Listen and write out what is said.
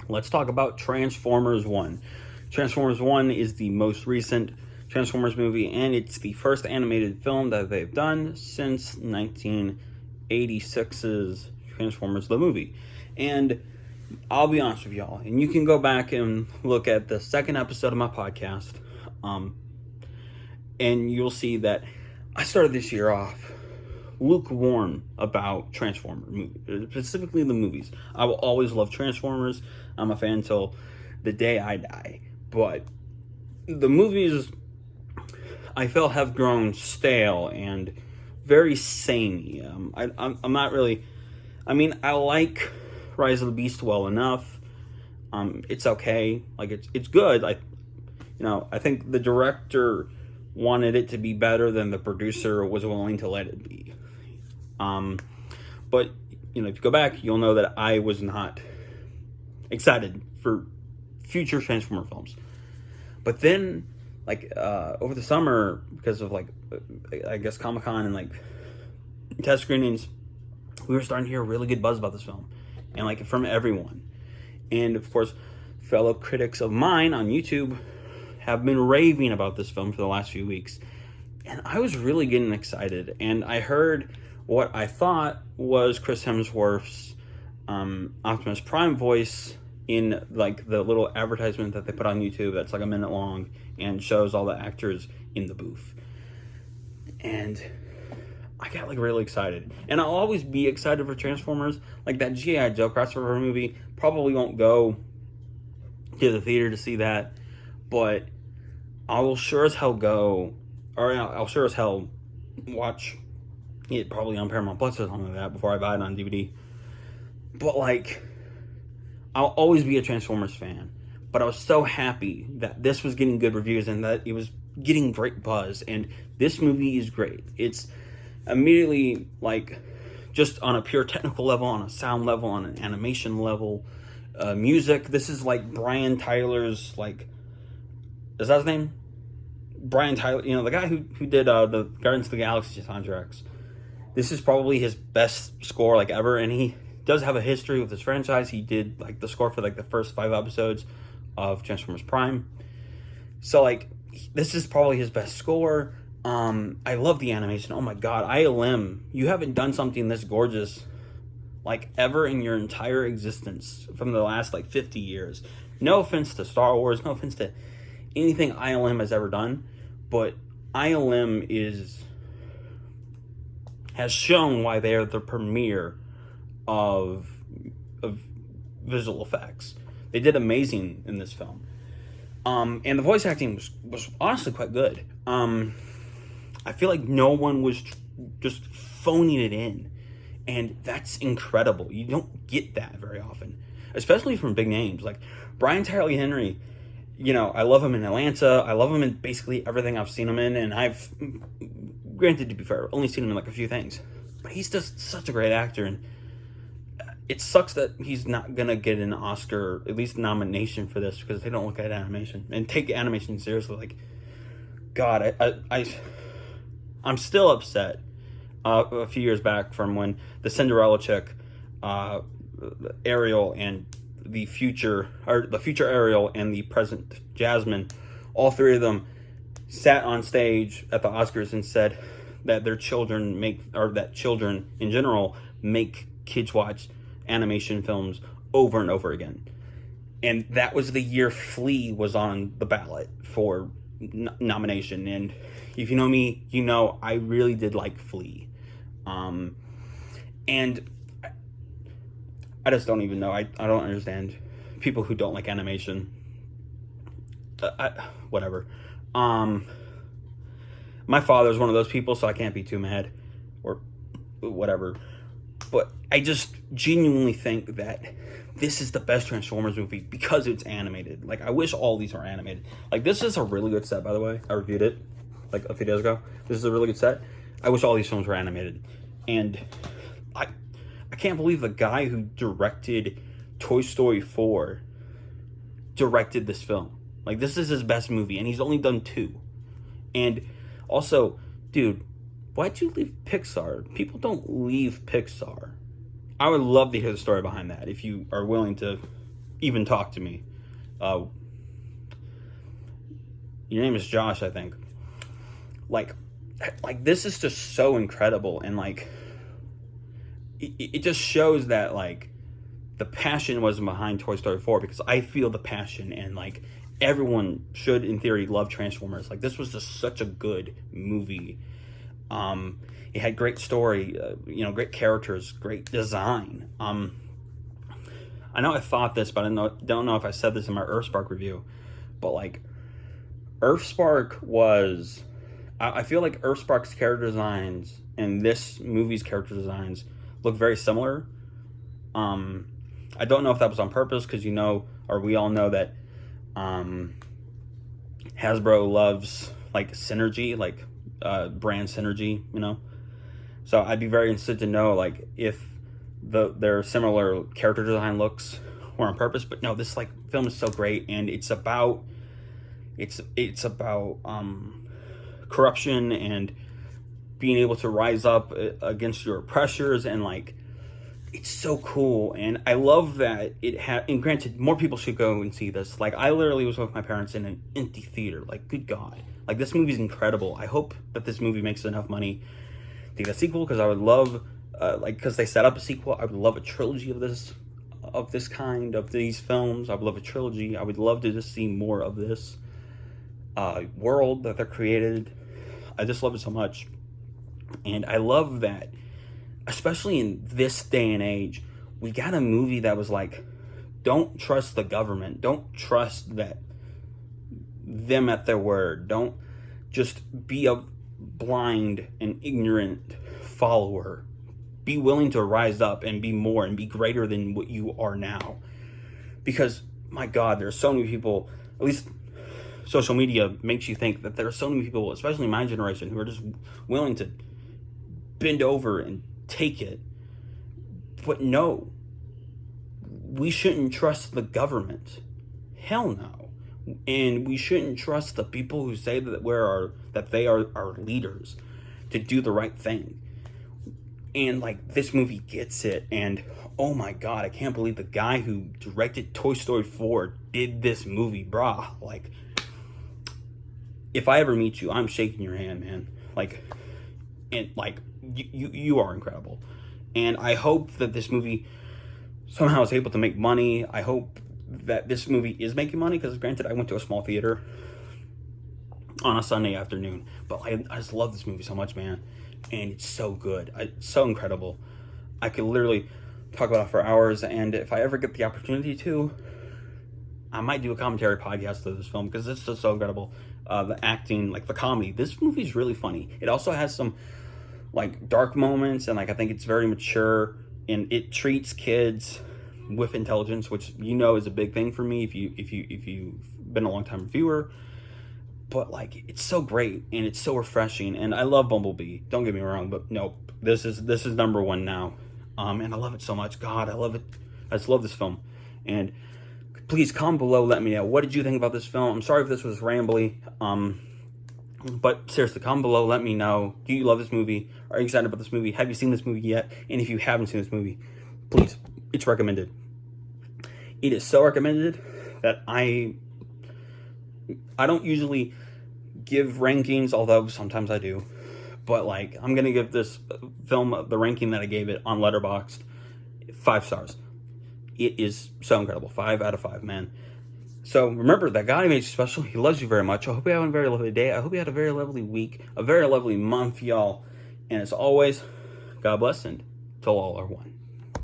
let's talk about Transformers 1. Transformers 1 is the most recent Transformers movie, and it's the first animated film that they've done since 1986's Transformers the movie. And I'll be honest with y'all, and you can go back and look at the second episode of my podcast, and you'll see that I started this year off lukewarm about Transformers movies, specifically the movies. I will always love Transformers. I'm a fan until the day I die. But the movies, I feel, have grown stale and very samey. I'm not really... I mean, I like Rise of the Beast well enough. It's okay. Like, it's good. I think the director wanted it to be better than the producer was willing to let it be. But, if you go back, you'll know that I was not excited for future Transformer films. But then, over the summer, because of, I guess Comic-Con and, test screenings, we were starting to hear really good buzz about this film. And, from everyone. And, of course, fellow critics of mine on YouTube have been raving about this film for the last few weeks. And I was really getting excited. And I heard what I thought was Chris Hemsworth's Optimus Prime voice in the little advertisement that they put on YouTube that's a minute long and shows all the actors in the booth. And I got really excited. And I'll always be excited for Transformers. That G.I. Joe crossover movie, probably won't go to the theater to see that, but I will sure as hell go, or I'll sure as hell watch it probably on Paramount Plus or something like that before I buy it on DVD. But I'll always be a Transformers fan. But I was so happy that this was getting good reviews and that it was getting great buzz. And this movie is great. It's immediately just on a pure technical level, on a sound level, on an animation level, music. This is Brian Tyler's is that his name? Brian Tyler, the guy who did the Guardians of the Galaxy soundtracks. This is probably his best score ever, and he does have a history with this franchise. He did the score for the first 5 episodes of Transformers Prime. So this is probably his best score. I love the animation. Oh my god, ILM, you haven't done something this gorgeous ever in your entire existence from the last 50 years. No offense to Star Wars, no offense to anything ILM has ever done, but ILM has shown why they are the premier of visual effects. They did amazing in this film. And the voice acting was honestly quite good. I feel no one was just phoning it in. And that's incredible. You don't get that very often. Especially from big names. Brian Tyree Henry, I love him in Atlanta. I love him in basically everything I've seen him in. And I've, granted to be fair, only seen him in a few things. But he's just such a great actor. And it sucks that he's not going to get an Oscar, at least nomination for this, because they don't look at animation and take animation seriously. God, I'm still upset a few years back from when the Cinderella chick, Ariel, and the future Ariel and the present Jasmine, all three of them sat on stage at the Oscars and said that their children that children in general make kids watch animation films over and over again. And that was the year Flea was on the ballot for nomination. And if you know me, I really did like Flea. And I just don't even know. I don't understand people who don't like animation. Whatever. My father's one of those people, so I can't be too mad or whatever. But I just genuinely think that this is the best Transformers movie because it's animated. I wish all these were animated. This is a really good set, by the way. I reviewed it a few days ago. This is a really good set. I wish all these films were animated. And I can't believe the guy who directed Toy Story 4 directed this film. This is his best movie, and he's only done 2. And also, dude, why'd you leave Pixar? People don't leave Pixar. I would love to hear the story behind that, if you are willing to even talk to me. Your name is Josh, I think. Like this is just so incredible, and like it just shows that like the passion wasn't behind Toy Story 4, because I feel the passion, and like everyone should in theory love Transformers. Like, this was just such a good movie. It had great story, great characters, great design. I know I thought this, but I don't know if I said this in my Earthspark review, but like Earthspark was, I feel like Earthspark's character designs and this movie's character designs look very similar. I don't know if that was on purpose, because we all know that Hasbro loves like synergy, like brand synergy, So I'd be very interested to know like if their similar character design looks were on purpose. But no, this like film is so great, and it's about corruption and being able to rise up against your oppressors, and like it's so cool. And I love that it had, and granted, more people should go and see this. Like, I literally was with my parents in an empty theater. Like, good God. Like, this movie's incredible. I hope that this movie makes enough money to get a sequel, because I would love, because they set up a sequel, I would love a trilogy of this kind, of these films. I would love a trilogy. I would love to just see more of this world that they're created. I just love it so much. And I love that, especially in this day and age, we got a movie that was like, don't trust the government. Don't trust them at their word. Don't just be a blind and ignorant follower. Be willing to rise up and be more and be greater than what you are now. Because, my God, there's so many people, at least social media makes you think that there are so many people, especially my generation, who are just willing to bend over and take it. But no, we shouldn't trust the government. Hell no. And we shouldn't trust the people who say that they are our leaders to do the right thing. And like, this movie gets it. And oh my God, I can't believe the guy who directed Toy Story 4 did this movie, brah. Like, if I ever meet you, I'm shaking your hand, man. Like, and like, you are incredible. And I hope that this movie somehow is able to make money. I hope that this movie is making money, because granted, I went to a small theater on a Sunday afternoon, but I just love this movie so much, man. And it's so good. It's so incredible. I could literally talk about it for hours, and if I ever get the opportunity to, I might do a commentary podcast of this film, because it's just so incredible. The acting, like the comedy. This movie's really funny. It also has some like dark moments, and like I think it's very mature, and it treats kids with intelligence, which is a big thing for me if you've been a long time viewer. But like, it's so great, and it's so refreshing, and I love Bumblebee, don't get me wrong, but no, this is number one now. And I love it so much. God, I love it. I just love this film. And please comment below, let me know, what did you think about this film? I'm sorry if this was rambly, but seriously, comment below, let me know. Do you love this movie? Are you excited about this movie? Have you seen this movie yet? And if you haven't seen this movie, please, it's recommended. It is so recommended that I don't usually give rankings, although sometimes I do. But like, I'm gonna give this film the ranking that I gave it on Letterboxd, 5 stars. It is so incredible. 5 out of 5, man. So remember, that God made you special. He loves you very much. I hope you have a very lovely day. I hope you had a very lovely week, a very lovely month, y'all. And as always, God bless, and till all are one.